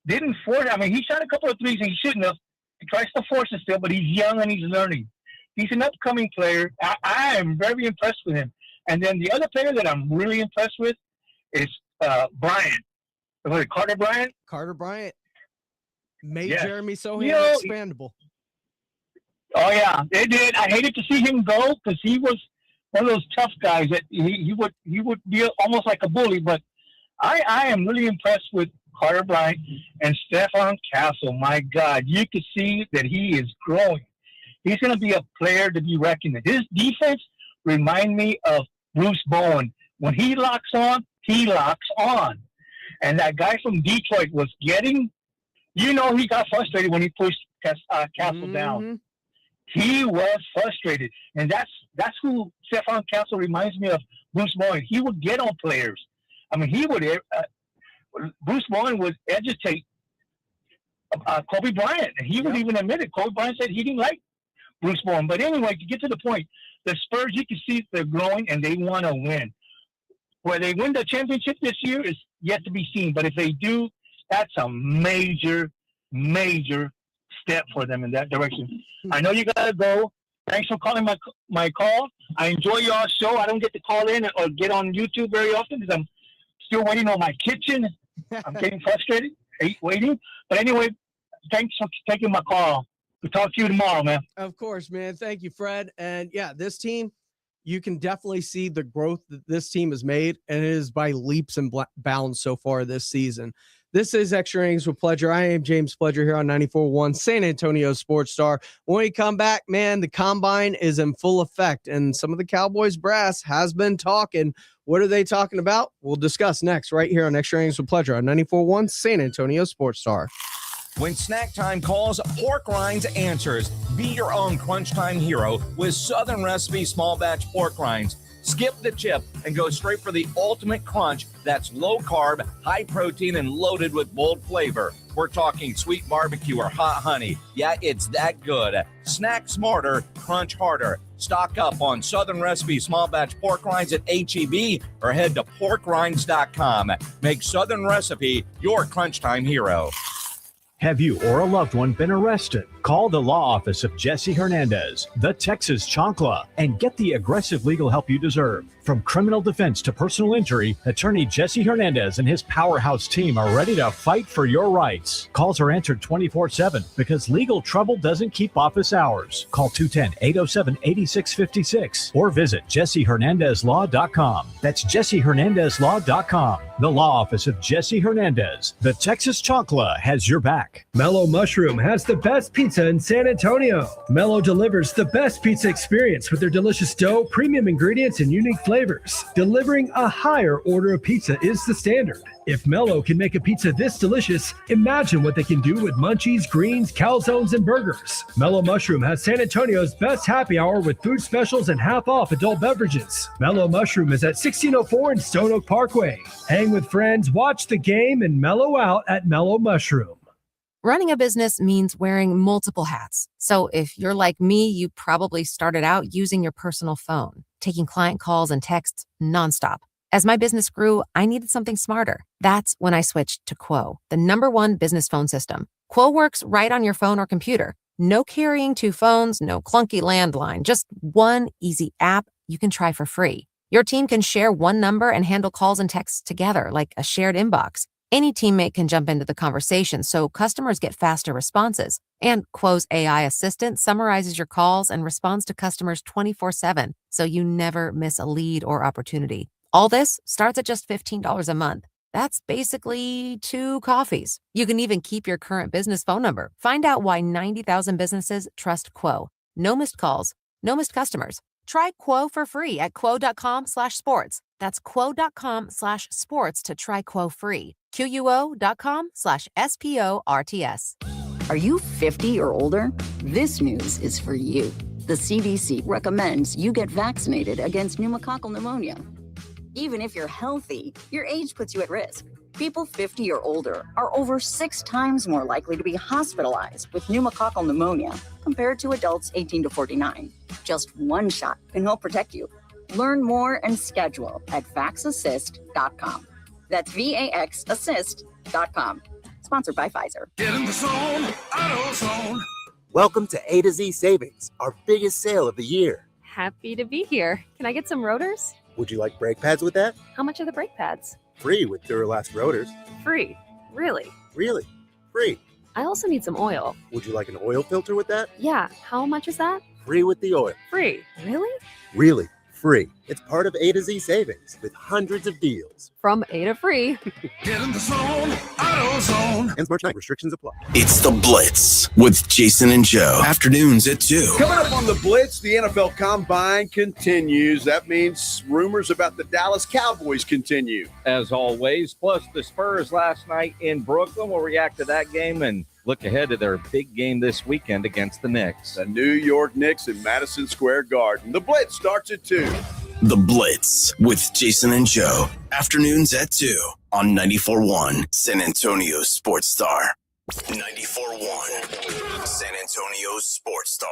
didn't force. I mean, he shot a couple of threes and he shouldn't have. He tries to force it still, but he's young and he's learning. He's an upcoming player. I am very impressed with him. And then the other player that I'm really impressed with is Bryant. Carter Bryant? Carter Bryant made yes. Jeremy Sohan expandable. Oh, yeah, they did. I hated to see him go because he was one of those tough guys that he would be almost like a bully. But I am really impressed with Carter Bryant and Stephon Castle. My God, you could see that he is growing. He's going to be a player to be reckoned with. His defense reminds me of Bruce Bowen. When he locks on, he locks on. And that guy from Detroit was getting, he got frustrated when he pushed Castle down. He was frustrated. And that's who Stephon Castle reminds me of, Bruce Bowen. He would get on players. I mean, Bruce Bowen would agitate Kobe Bryant. And he would even admit it. Kobe Bryant said he didn't like Bruce Bowen. But anyway, to get to the point, the Spurs, you can see they're growing and they want to win. Where they win the championship this year is yet to be seen. But if they do, that's a major, major step for them in that direction. I know you got to go. Thanks for calling my call. I enjoy your show. I don't get to call in or get on YouTube very often because I'm still waiting on my kitchen. I'm getting frustrated, waiting. But anyway, thanks for taking my call. We'll talk to you tomorrow, man. Of course, man. Thank you, Fred. And yeah, this team, you can definitely see the growth that this team has made, and it is by leaps and bounds so far this season. This is Extra Innings with Pledger. I am James Pledger here on 94.1 San Antonio Sports Star. When we come back, man, the combine is in full effect, and some of the Cowboys brass has been talking. What are they talking about? We'll discuss next right here on Extra Innings with Pledger on 94.1 San Antonio Sports Star. When snack time calls, Pork Rinds answers. Be your own crunch time hero with Southern Recipe small batch pork rinds. Skip the chip and go straight for the ultimate crunch that's low carb, high protein, and loaded with bold flavor. We're talking sweet barbecue or hot honey. Yeah, it's that good. Snack smarter, crunch harder. Stock up on Southern Recipe small batch pork rinds at H-E-B or head to porkrinds.com. Make Southern Recipe your crunch time hero. Have you or a loved one been arrested? Call the law office of Jesse Hernandez, the Texas Chancla, and get the aggressive legal help you deserve. From criminal defense to personal injury, attorney Jesse Hernandez and his powerhouse team are ready to fight for your rights. Calls are answered 24/7 because legal trouble doesn't keep office hours. Call 210-807-8656 or visit jessehernandezlaw.com. That's jessehernandezlaw.com. The law office of Jesse Hernandez, the Texas Chancla, has your back. Mellow Mushroom has the best pizza in San Antonio. Mellow delivers the best pizza experience with their delicious dough, premium ingredients, and unique flavors. Delivering a higher order of pizza is the standard. If Mellow can make a pizza this delicious, imagine what they can do with munchies, greens, calzones, and burgers. Mellow Mushroom has San Antonio's best happy hour with food specials and half-off adult beverages. Mellow Mushroom is at 1604 and Stone Oak Parkway. Hang with friends, watch the game, and mellow out at Mellow Mushroom. Running a business means wearing multiple hats. So if you're like me, you probably started out using your personal phone, taking client calls and texts nonstop. As my business grew, I needed something smarter. That's when I switched to Quo, the #1 business phone system. Quo works right on your phone or computer. No carrying 2 phones, no clunky landline, just one easy app you can try for free. Your team can share one number and handle calls and texts together like a shared inbox. Any teammate can jump into the conversation, so customers get faster responses. And Quo's AI assistant summarizes your calls and responds to customers 24/7, so you never miss a lead or opportunity. All this starts at just $15 a month. That's basically 2 coffees. You can even keep your current business phone number. Find out why 90,000 businesses trust Quo. No missed calls, no missed customers. Try Quo for free at quo.com/sports. That's quo.com/sports to try Quo free. QUO.com/SPORTS. Are you 50 or older? This news is for you. The CDC recommends you get vaccinated against pneumococcal pneumonia. Even if you're healthy, your age puts you at risk. People 50 or older are over 6 times more likely to be hospitalized with pneumococcal pneumonia compared to adults 18 to 49. Just one shot can help protect you. Learn more and schedule at vaxassist.com. That's VAXassist.com. Sponsored by Pfizer. Get in the zone, AutoZone. Welcome to A to Z Savings, our biggest sale of the year. Happy to be here. Can I get some rotors? Would you like brake pads with that? How much are the brake pads? Free with Duralast rotors. Free. Really? Really? Free. I also need some oil. Would you like an oil filter with that? Yeah. How much is that? Free with the oil. Free. Really? Really free. It's part of A to Z Savings with hundreds of deals. From A to free. Get in the zone, AutoZone. Ends March 9. Restrictions apply. It's The Blitz with Jason and Joe. Afternoons at 2. Coming up on The Blitz, the NFL Combine continues. That means rumors about the Dallas Cowboys continue. As always, plus the Spurs last night in Brooklyn. We'll react to that game and look ahead to their big game this weekend against the Knicks. The New York Knicks in Madison Square Garden. The Blitz starts at 2. The Blitz with Jason and Joe. Afternoons at 2 on 94.1 San Antonio Sports Star. 94.1 San Antonio Sports Star.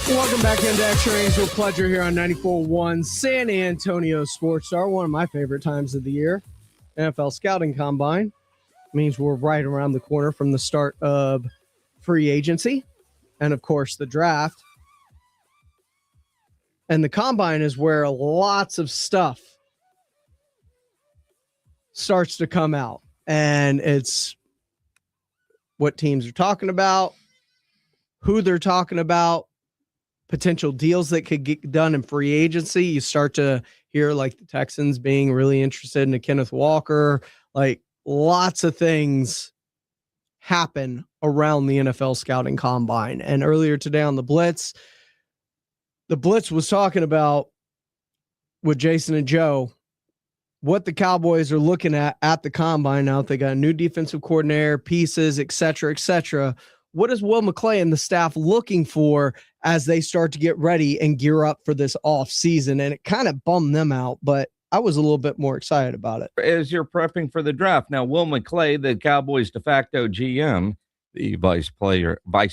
Welcome back into Extra Innings with Pleasure here on 94.1 San Antonio Sports Star. One of my favorite times of the year. NFL Scouting Combine means we're right around the corner from the start of free agency and, of course, the draft. And the Combine is where lots of stuff starts to come out. And it's what teams are talking about, who they're talking about, potential deals that could get done in free agency. You start to hear like the Texans being really interested in a Kenneth Walker, like lots of things happen around the NFL Scouting Combine. And earlier today on the Blitz was talking about with Jason and Joe, what the Cowboys are looking at the Combine now that they got a new defensive coordinator, pieces, et cetera, et cetera. What is Will McClay and the staff looking for as they start to get ready and gear up for this off season. And it kind of bummed them out, but I was a little bit more excited about it. As you're prepping for the draft. Now, Will McClay, the Cowboys de facto GM, the vice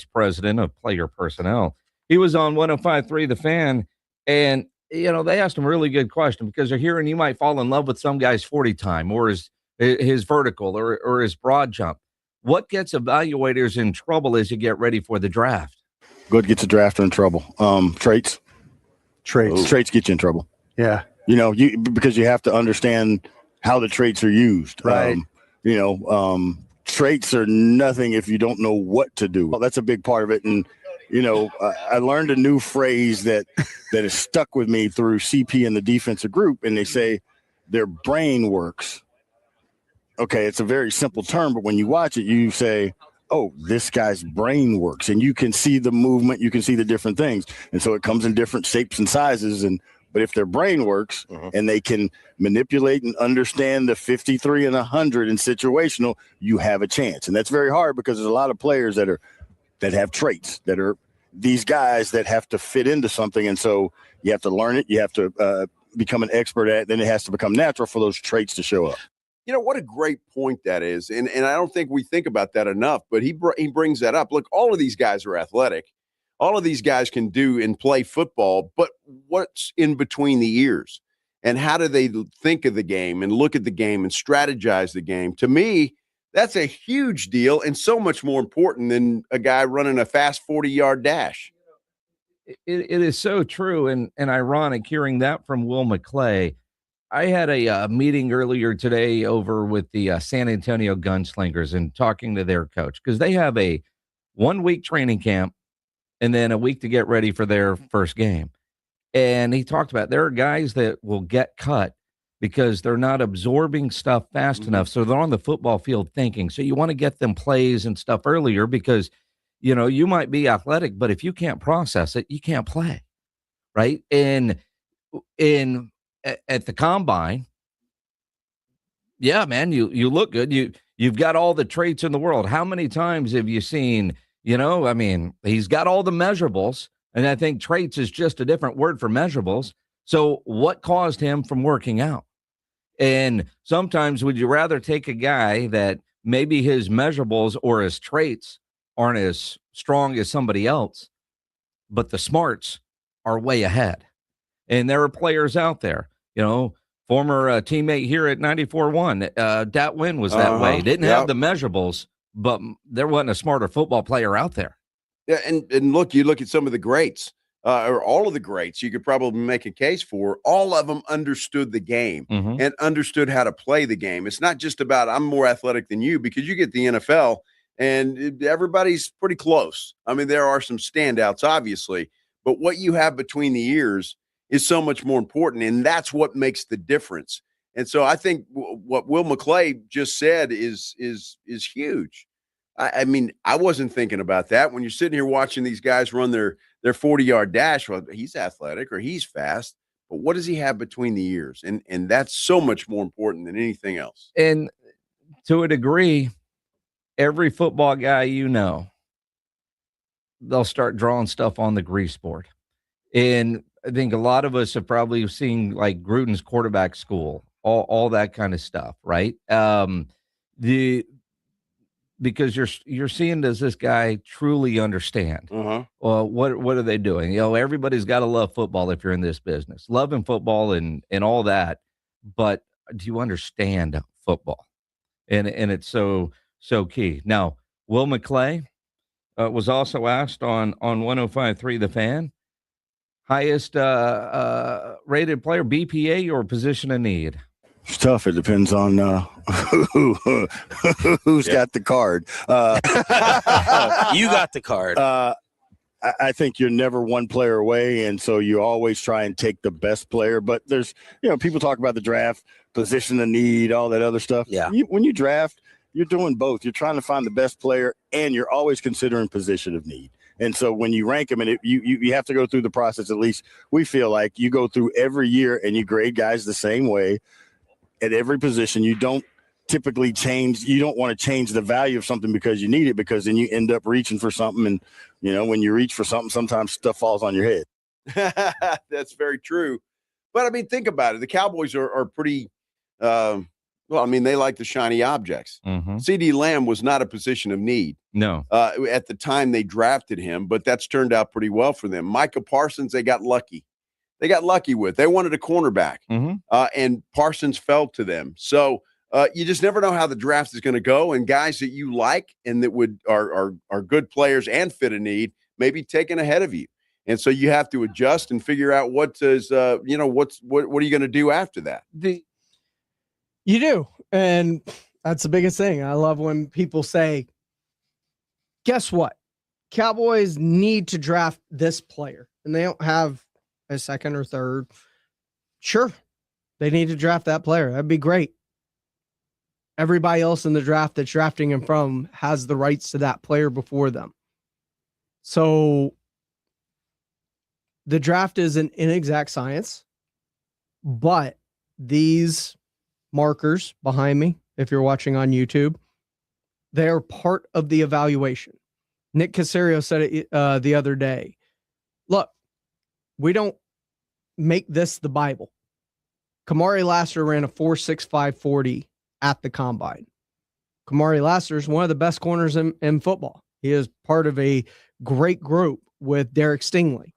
president of player personnel, he was on 105.3 The Fan, and they asked him a really good question because they're hearing you might fall in love with some guy's 40 time or his vertical or his broad jump. What gets evaluators in trouble as you get ready for the draft? Good gets a drafter in trouble. Traits get you in trouble. Yeah. Because you have to understand how the traits are used. Right. Traits are nothing if you don't know what to do. Well, that's a big part of it. And, I learned a new phrase that has stuck with me through CP and the defensive group. And they say their brain works. Okay. It's a very simple term, but when you watch it, you say, oh, this guy's brain works. And you can see the movement. You can see the different things. And so it comes in different shapes and sizes. But if their brain works and they can manipulate and understand the 53 and 100 in situational, you have a chance. And that's very hard because there's a lot of players that have traits that are these guys that have to fit into something. And so you have to learn it. You have to become an expert at it. Then it has to become natural for those traits to show up. What a great point that is. And I don't think we think about that enough, but he brings that up. Look, all of these guys are athletic. All of these guys can do and play football, but what's in between the ears? And how do they think of the game and look at the game and strategize the game? To me, that's a huge deal and so much more important than a guy running a fast 40-yard dash. It is so true and ironic hearing that from Will McClay. I had a meeting earlier today over with the San Antonio Gunslingers and talking to their coach because they have a 1-week training camp and then a week to get ready for their first game. And he talked about there are guys that will get cut because they're not absorbing stuff fast enough. So they're on the football field thinking. So you want to get them plays and stuff earlier because, you might be athletic, but if you can't process it, you can't play. Right. And at the combine, yeah, man, you look good. You've got all the traits in the world. How many times have you seen, he's got all the measurables, and I think traits is just a different word for measurables. So what caused him from working out? And sometimes would you rather take a guy that maybe his measurables or his traits aren't as strong as somebody else, but the smarts are way ahead? And there are players out there, former teammate here at 94.1, Dat Wynn was that way. Didn't have the measurables, but there wasn't a smarter football player out there. Yeah, and look, you look at some of the greats, or all of the greats, you could probably make a case for. All of them understood the game and understood how to play the game. It's not just about I'm more athletic than you, because you get the NFL and everybody's pretty close. I mean, there are some standouts, obviously, but what you have between the ears is so much more important, and that's what makes the difference. And so I think what Will McClay just said is huge. I mean, I wasn't thinking about that. When you're sitting here watching these guys run their 40-yard dash, well, he's athletic or he's fast, but what does he have between the ears? And that's so much more important than anything else. And to a degree, every football guy they'll start drawing stuff on the grease board. And I think a lot of us have probably seen like Gruden's quarterback school, all that kind of stuff, right? Because you're seeing, does this guy truly understand? Well, what are they doing? Everybody's got to love football if you're in this business, loving football and all that. But do you understand football? And it's so key. Now, Will McClay was also asked on 105.3 The Fan, highest rated player, BPA or position of need? It's tough. It depends on who's got the card. You got the card. I think you're never one player away, and so you always try and take the best player. But there's, people talk about the draft, position of need, all that other stuff. Yeah. When you draft, you're doing both. You're trying to find the best player, and you're always considering position of need. And so when you rank them, and you have to go through the process, at least we feel like you go through every year and you grade guys the same way at every position. You don't typically change. You don't want to change the value of something because you need it, because then you end up reaching for something and, When you reach for something, sometimes stuff falls on your head. That's very true. But I mean, think about it. The Cowboys are pretty, they like the shiny objects. CD Lamb was not a position of need. No. At the time they drafted him, but that's turned out pretty well for them. Micah Parsons, they got lucky. They wanted a cornerback, and Parsons fell to them. So you just never know how the draft is going to go, and guys that you like and that are good players and fit a need may be taken ahead of you. And so you have to adjust and figure out what are you going to do after that? You do. And that's the biggest thing. I love when people say, guess what? Cowboys need to draft this player, and they don't have a second or third. Sure, they need to draft that player. That'd be great. Everybody else in the draft that's drafting him from has the rights to that player before them. So the draft is an inexact science, but these markers behind me, if you're watching on YouTube, they are part of the evaluation. Nick Caserio said it the other day. Look, we don't make this the Bible. Kamari Lassiter ran a 4.65 40 at the combine. Kamari Lassiter is one of the best corners in football. He is part of a great group with Derek Stingley.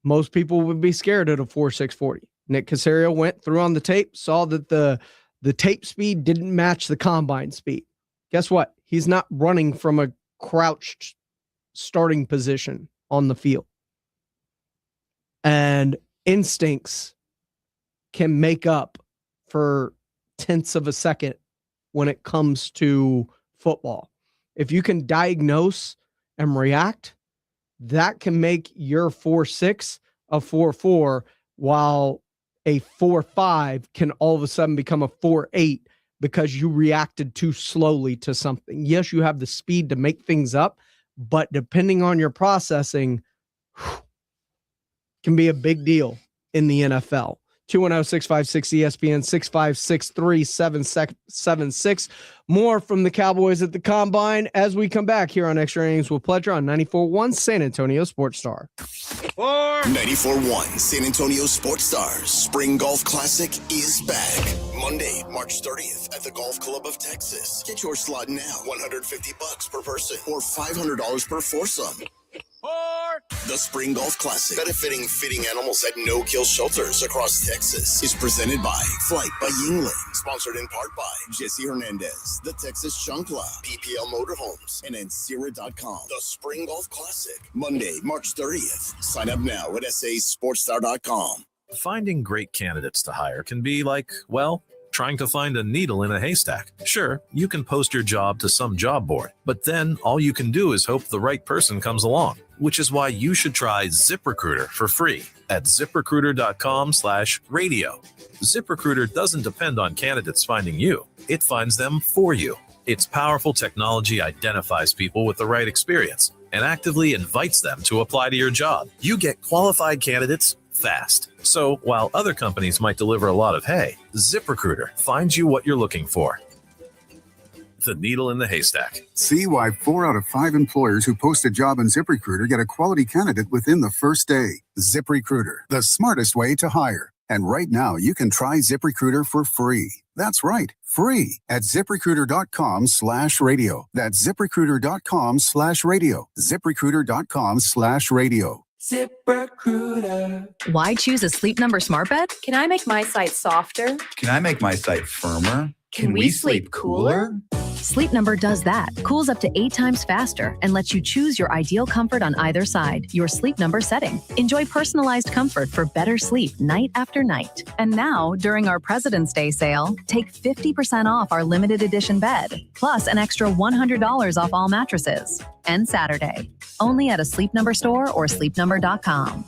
Most people would be scared at a 4.6 40. Nick Caserio went through on the tape, saw that the tape speed didn't match the combine speed. Guess what? He's not running from a crouched starting position on the field. And instincts can make up for tenths of a second when it comes to football. If you can diagnose and react, that can make your 4.6 a 4.4, while a 4.5 can all of a sudden become a 4.8 because you reacted too slowly to something. Yes, you have the speed to make things up, but depending on your processing, can be a big deal in the NFL. 210-656-ESPN, 656-3776. More from the Cowboys at the Combine as we come back here on Extra Innings with Pledger on 94.1 San Antonio Sports Star. 94.1 San Antonio Sports Stars Spring Golf Classic is back. Monday, March 30th at the Golf Club of Texas. Get your slot now. $150 per person or $500 per foursome. The Spring Golf Classic, benefiting fitting animals at no-kill shelters across Texas, is presented by Flight by Yingling, sponsored in part by Jesse Hernandez, the Texas Chunk Club, PPL Motorhomes, and Ensira.com. The Spring Golf Classic, Monday, March 30th. Sign up now at sasportstar.com. Finding great candidates to hire can be like, well, trying to find a needle in a haystack. Sure, you can post your job to some job board, but then all you can do is hope the right person comes along, which is why you should try ZipRecruiter for free at ZipRecruiter.com/radio. ZipRecruiter doesn't depend on candidates finding you. It finds them for you. Its powerful technology identifies people with the right experience and actively invites them to apply to your job. You get qualified candidates fast. So while other companies might deliver a lot of hay, ZipRecruiter finds you what you're looking for. The needle in the haystack. See why 4 out of 5 employers who post a job on ZipRecruiter get a quality candidate within the first day. ZipRecruiter, the smartest way to hire. And right now, you can try ZipRecruiter for free. That's right, free at ZipRecruiter.com/radio. That's ZipRecruiter.com/radio. ZipRecruiter.com/radio. ZipRecruiter. Why choose a Sleep Number smart bed? Can I make my site softer? Can I make my site firmer? Can we sleep cooler? Sleep Number does that. Cools up to 8 times faster and lets you choose your ideal comfort on either side. Your Sleep Number setting. Enjoy personalized comfort for better sleep night after night. And now, during our President's Day sale, take 50% off our limited edition bed, plus an extra $100 off all mattresses. And Saturday. Only at a Sleep Number store or sleepnumber.com.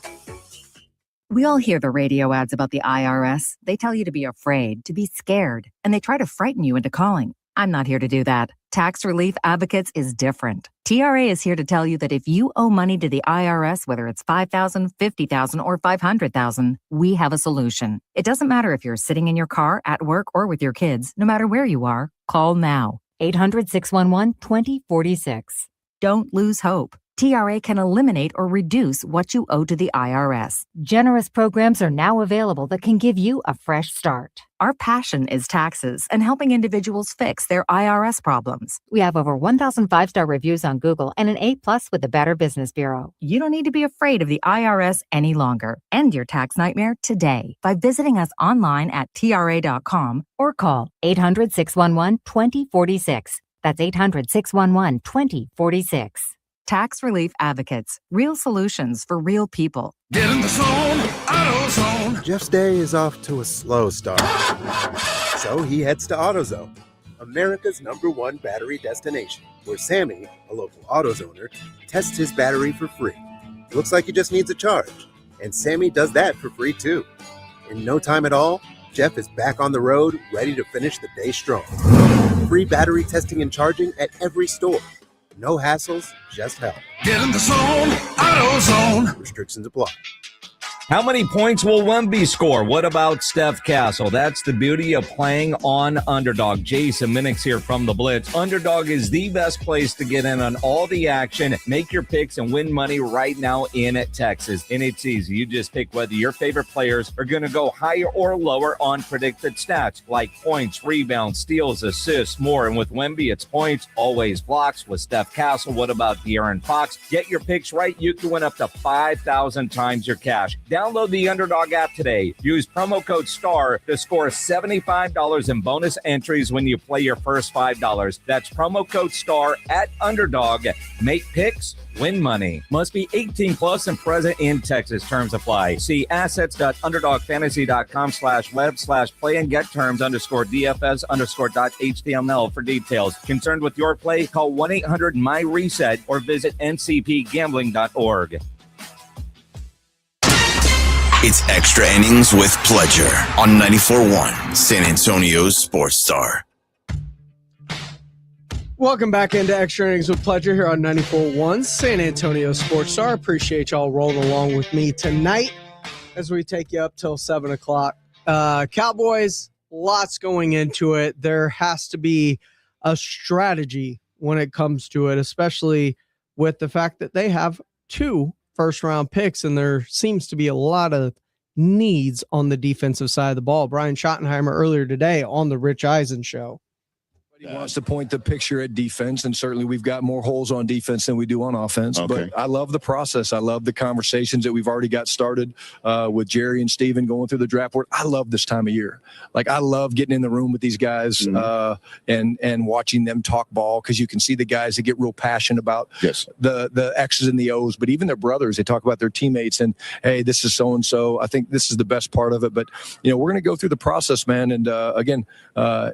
We all hear the radio ads about the IRS. They tell you to be afraid, to be scared, and they try to frighten you into calling. I'm not here to do that. Tax Relief Advocates is different. TRA is here to tell you that if you owe money to the IRS, whether it's $5,000, $50,000, or $500,000, we have a solution. It doesn't matter if you're sitting in your car, at work, or with your kids. No matter where you are, call now. 800-611-2046. Don't lose hope. TRA can eliminate or reduce what you owe to the IRS. Generous programs are now available that can give you a fresh start. Our passion is taxes and helping individuals fix their IRS problems. We have over 1,000 5-star reviews on Google and an A+ with the Better Business Bureau. You don't need to be afraid of the IRS any longer. End your tax nightmare today by visiting us online at TRA.com or call 800-611-2046. That's 800-611-2046. Tax Relief Advocates. Real solutions for real people. Get in the zone, AutoZone. Jeff's day is off to a slow start. So he heads to AutoZone, America's #1 battery destination, where Sammy, a local AutoZoner, tests his battery for free. Looks like he just needs a charge. And Sammy does that for free too. In no time at all, Jeff is back on the road, ready to finish the day strong. Free battery testing and charging at every store. No hassles, just help. Get in the zone, AutoZone. Restrictions apply. How many points will Wemby score? What about Steph Castle? That's the beauty of playing on Underdog. Jason Innings here from The Blitz. Underdog is the best place to get in on all the action. Make your picks and win money right now in Texas. And it's easy. You just pick whether your favorite players are going to go higher or lower on predicted stats like points, rebounds, steals, assists, more. And with Wemby, it's points, always blocks. With Steph Castle, what about De'Aaron Fox? Get your picks right. You can win up to 5,000 times your cash. Download the Underdog app today. Use promo code STAR to score $75 in bonus entries when you play your first $5. That's promo code STAR at Underdog. Make picks, win money. Must be 18 plus and present in Texas. Terms apply. See assets.underdogfantasy.com/web/play and get terms _DFS_.html for details. Concerned with your play? Call 1-800-MY-RESET or visit ncpgambling.org. It's Extra Innings with Pledger on 94.1 San Antonio's Sports Star. Welcome back into Extra Innings with Pledger here on 94.1 San Antonio Sports Star. Appreciate y'all rolling along with me tonight as we take you up till 7 o'clock. Cowboys, lots going into it. There has to be a strategy when it comes to it, especially with the fact that they have 2 first-round picks, and there seems to be a lot of needs on the defensive side of the ball. Brian Schottenheimer earlier today on the Rich Eisen show. He wants to point the picture at defense, and certainly we've got more holes on defense than we do on offense. Okay. But I love the process. I love the conversations that we've already got started with Jerry and Steven going through the draft board. I love this time of year. Like, I love getting in the room with these guys and watching them talk ball, because you can see the guys that get real passionate about the X's and the O's, but even their brothers, they talk about their teammates and, hey, this is so-and-so. I think this is the best part of it. But, we're going to go through the process, man. And again,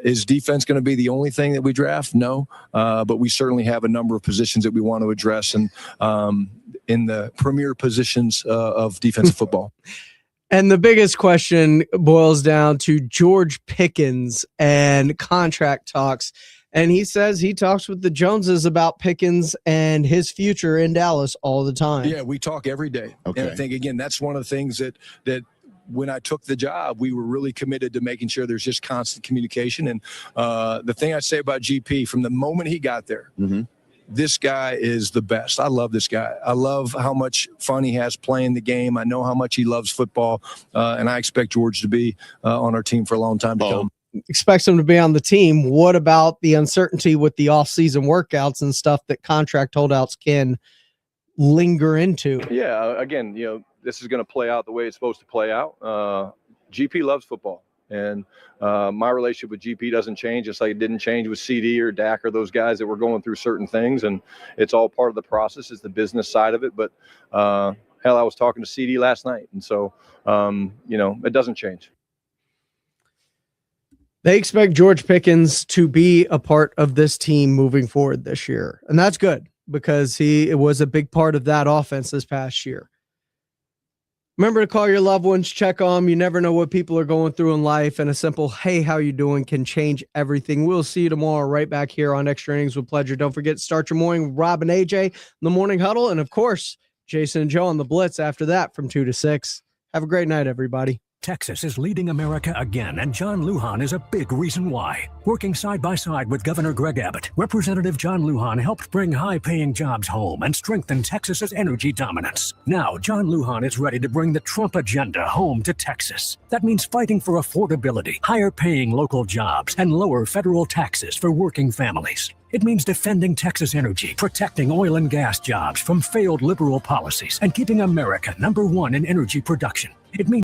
is defense going to be the only thing that we draft? No, but we certainly have a number of positions that we want to address, and in the premier positions of defensive football. And the biggest question boils down to George Pickens and contract talks. And he says he talks with the Joneses about Pickens and his future in Dallas all the time. Yeah, we talk every day. Okay. And I think, again, that's one of the things that when I took the job, we were really committed to making sure there's just constant communication. And the thing I say about GP, from the moment he got there, this guy is the best. I love this guy. I love how much fun he has playing the game. I know how much he loves football, and I expect George to be on our team for a long time to come. Expects him to be on the team. What about the uncertainty with the off-season workouts and stuff that contract holdouts can linger into? Yeah, again, this is going to play out the way it's supposed to play out. GP loves football, and my relationship with GP doesn't change, just like it didn't change with CD or Dak or those guys that were going through certain things, and it's all part of the process. It's the business side of it, but hell, I was talking to CD last night, and so it doesn't change. They expect George Pickens to be a part of this team moving forward this year, and that's good because he was a big part of that offense this past year. Remember to call your loved ones, check on them. You never know what people are going through in life, and a simple, hey, how you doing can change everything. We'll see you tomorrow right back here on Extra Innings with Pledger. Don't forget to start your morning with Rob and AJ in the Morning Huddle, and, of course, Jason and Joe on the Blitz after that from 2 to 6. Have a great night, everybody. Texas is leading America again, and John Lujan is a big reason why. Working side by side with Governor Greg Abbott, Representative John Lujan helped bring high-paying jobs home and strengthen Texas's energy dominance. Now, John Lujan is ready to bring the Trump agenda home to Texas. That means fighting for affordability, higher-paying local jobs, and lower federal taxes for working families. It means defending Texas energy, protecting oil and gas jobs from failed liberal policies, and keeping America #1 in energy production. It means